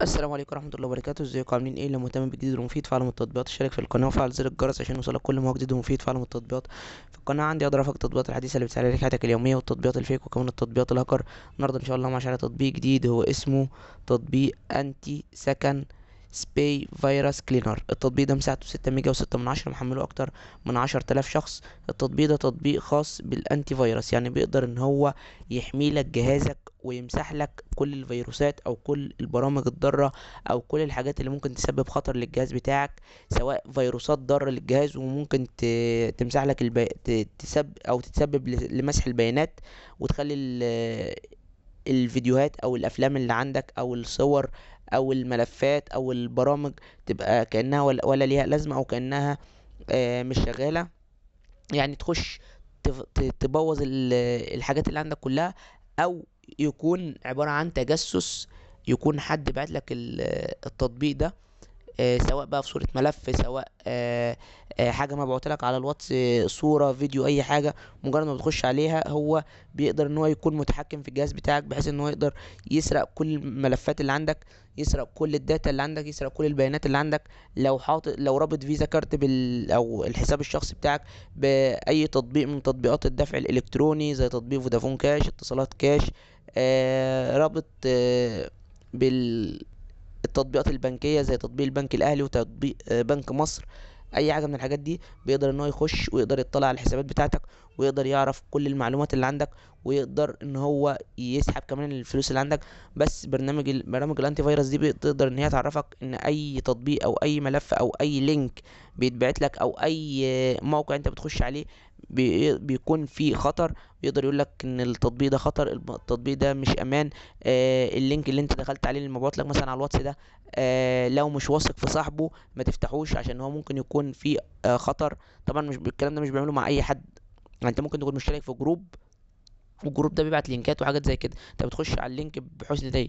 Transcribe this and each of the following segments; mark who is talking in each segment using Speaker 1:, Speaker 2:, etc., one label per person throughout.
Speaker 1: السلام عليكم ورحمة الله وبركاته. ازيكم عاملين ايه؟ لو مهتم بجديد ومفيد في عالم التطبيقات اشترك في القناة وفعل زر الجرس عشان يوصلك كل ما هو جديد ومفيد في عالم التطبيقات. في القناة عندي اقدر افك التطبيقات الحديثة اللي بتسهل عليك حياتك اليومية والتطبيقات الفيك وكمان التطبيقات الهاكر. النهاردة ان شاء الله مع تطبيق جديد هو اسمه تطبيق انتي سكن سباي فيروس كلينر. التطبيق ده مساحته 6 ميجا و6 من 10، محمله اكتر من 10,000 شخص. التطبيق ده تطبيق خاص بالانتي فيروس، يعني بيقدر ان هو يحمي لك جهازك ويمسح لك كل الفيروسات او كل البرامج الضارة او كل الحاجات اللي ممكن تسبب خطر للجهاز بتاعك، سواء فيروسات ضارة للجهاز وممكن تمسح لك تتسبب لمسح البيانات، وتخلي الفيديوهات او الافلام اللي عندك او الصور او الملفات او البرامج تبقى كأنها ولا ليها لازمة، او كأنها مش شغالة. يعني تخش تبوظ الحاجات اللي عندك كلها، او يكون عبارة عن تجسس، يكون حد بعت لك التطبيق ده، سواء بقى في صورة ملف، سواء حاجة مبعوتة لك على الواتس، صورة فيديو اي حاجة. مجرد ما بتخش عليها هو بيقدر ان هو يكون متحكم في الجهاز بتاعك، بحيث ان هو يقدر يسرق كل الملفات اللي عندك، يسرق كل الداتا اللي عندك، يسرق كل البيانات اللي عندك. لو رابط فيزا كارت او الحساب الشخصي بتاعك باي تطبيق من تطبيقات الدفع الالكتروني زي تطبيق فودافون كاش، اتصالات كاش، رابط التطبيقات البنكيه زي تطبيق البنك الاهلي وتطبيق بنك مصر، اي حاجه من الحاجات دي بيقدر ان هو يخش ويقدر يطلع على الحسابات بتاعتك، ويقدر يعرف كل المعلومات اللي عندك، ويقدر ان هو يسحب كمان الفلوس اللي عندك. بس برامج الانتي فيروس دي بتقدر ان هي تعرفك ان اي تطبيق او اي ملف او اي لينك بيتبعت لك او اي موقع انت بتخش عليه بيكون فيه خطر. بيقدر يقول لك ان التطبيق ده خطر، التطبيق ده مش امان. اللينك اللي انت دخلت عليه اللي مبعوت لك مثلا على الواتس ده، لو مش واثق في صاحبه ما تفتحوش، عشان هو ممكن يكون فيه خطر. طبعا مش الكلام ده مش بيعمله مع اي حد. يعني انت ممكن تكون مشترك في جروب، والجروب ده بيبعت لينكات وحاجات زي كده، انت بتخش على اللينك بحسن نية.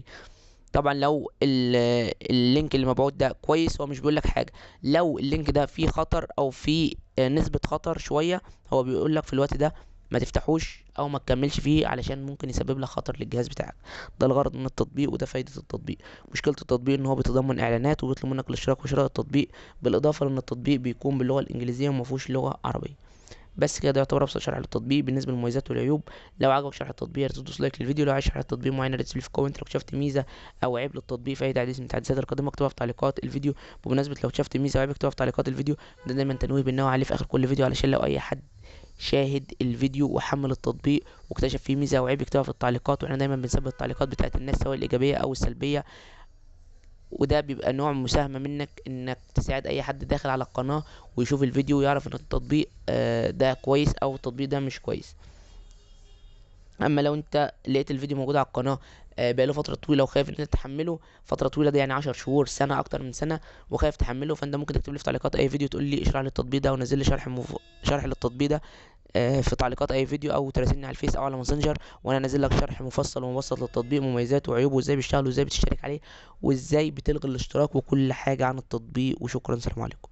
Speaker 1: طبعا لو اللينك اللي مبعوت ده كويس هو مش بيقول لك حاجه. لو اللينك ده فيه خطر او فيه نسبه خطر شويه، هو بيقول لك في الوقت ده ما تفتحوش او ما تكملش فيه، علشان ممكن يسبب لك خطر للجهاز بتاعك. ده الغرض من التطبيق وده فايده التطبيق. مشكله التطبيق ان هو بيتضمن اعلانات وبيطلب منك الاشتراك وشراء التطبيق، بالاضافه لان التطبيق بيكون باللغه الانجليزيه وما فيهوش لغه عربيه. بس كده، ده يعتبر ابسط شرح للتطبيق بالنسبه للمميزات والعيوب. لو عجبك شرح التطبيق يا ريت تدوس لايك للفيديو. لو عايز شرح التطبيق معين يا ريت تسيب لي في كومنت. لو شفت ميزه او عيب للتطبيق في اي تعديل من التحديثات القادمه اكتبها في تعليقات الفيديو. بمناسبه لو شفت ميزه او عيب اكتبها في تعليقات الفيديو. ده دايما تنويه بنوع عليه في اخر كل فيديو، علشان لو اي حد شاهد الفيديو وحمل التطبيق واكتشف فيه ميزه او عيب يكتبها في التعليقات، واحنا دايما بنثبت التعليقات بتاعت الناس سواء الايجابيه او السلبيه. وده بيبقى نوع مساهمة منك انك تساعد اي حد داخل على القناة ويشوف الفيديو ويعرف ان التطبيق ده كويس او التطبيق ده مش كويس. اما لو انت لقيت الفيديو موجود على القناة بقاله فترة طويلة وخايف ان انت تحمله، فترة طويلة دي يعني 10 شهور، سنة، اكتر من سنة، وخايف تحمله، فانت ممكن تكتب لي في تعليقات اي فيديو تقول لي اشرح لي التطبيق ده، ونزل لي شرح للتطبيق ده في تعليقات اي فيديو، او تراسلني على الفيس او على ماسنجر، وانا انزل لك شرح مفصل ومبسط للتطبيق، مميزاته وعيوبه وازاي بيشتغل وازاي بتشترك عليه وازاي بتلغي الاشتراك وكل حاجة عن التطبيق. وشكرا، سلام عليكم.